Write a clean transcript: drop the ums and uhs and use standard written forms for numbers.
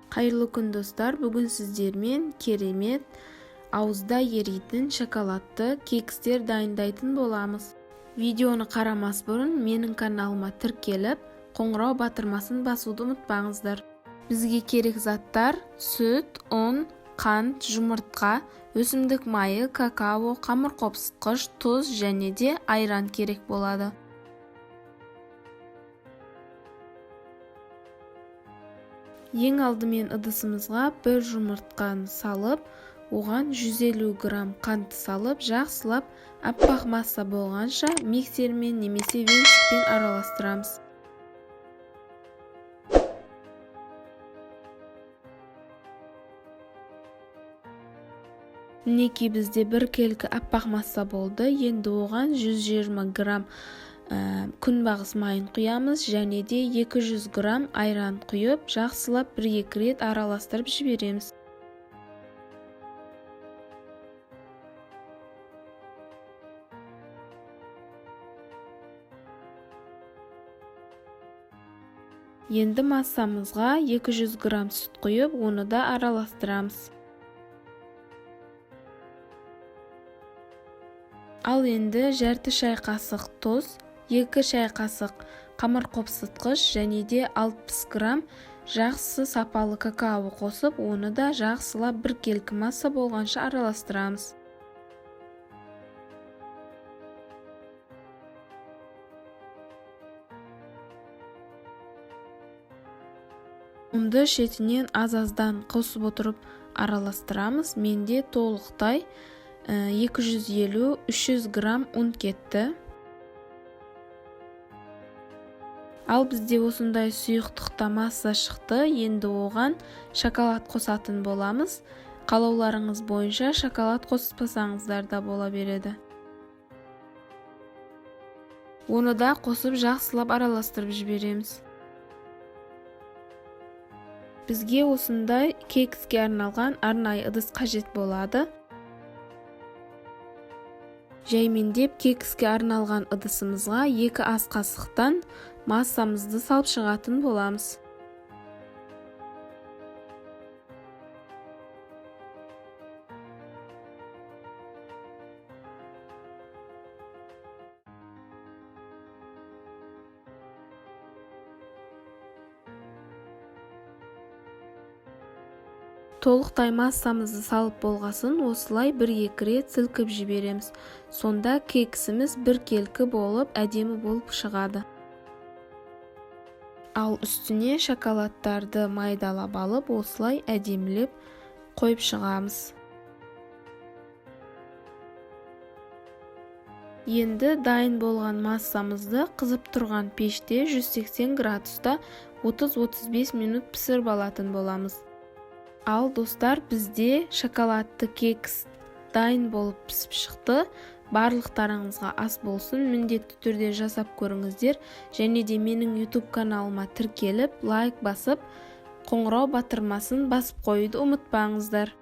Қайырлы күн достар, бүгін сіздермен керемет ауызда еритін шоколадты кекстер дайындайтын боламыз. Видеоны қарамас бұрын менің каналыма тіркеліп, қоңырау батырмасын басуды ұмытпаңыздар. Бізге керек заттар: сүт, ұн, қант, жұмыртқа, өсімдік майы, какао, қамыр қопсытқыш, тұз және де айран керек болады. Ең алдымен ыдысымызға бір жұмыртқаны салып, оған 150 грамм қант салып, жақсылап аппақ масса болғанша миксермен немесе венчикпен араластырамыз. Мінекей бізде бір келкі аппақ масса болды. Енді оған 120 грамм күнбағыс майын құямыз және де 200 грамм айран құйып, жақсылап 1-2 рет араластырып жібереміз. Енді массамызға 200 грамм сүт құйып, оны да араластырамыз. Ал енді жарты шай қасық тұз, 2 шай қасық қамыр қопсытқыш және де 60 грамм жақсы сапалы какао қосып, оны да жақсылап 1 келкі масса болғанша араластырамыз. Ұнды шетінен аз-аздан қосып отырып араластырамыз. Менде толықтай 250-300 грамм ұн кетті. Ал бізде осындай сұйықтықта масса шықты. Енді оған шоколад қосатын боламыз. Қалауларыңыз бойынша шоколад қоспасаңыздар да бола береді. Оны да қосып жақсылап араластырып жібереміз. Бізге осындай кекске арналған арнайы ыдыс қажет болады. Жаймендеп кекске арналған ыдысымызға 2 ас қасықтан массамызды салып шығатын боламыз. Толықтай массамызды салып болғасын, осылай 1-2 рет сілкіп жібереміз. Сонда кексіміз 1 келкі болып, әдемі болып шығады. Ал үстіне шоколадтарды майдалап алып, осылай әдемілеп қойып шығамыз. Енді дайын болған массамызды қызып тұрған пеште 180 градуста 30-35 минут пісіріп алатын боламыз. Ал достар, бізде шоколадты кекс дайын болып пісіп шықты. Барлықтарыңызға ас болсын, міндетті түрде жасап көріңіздер және де менің YouTube каналыма тіркеліп, лайк басып, қоңырау батырмасын басып қоюды ұмытпаңыздар.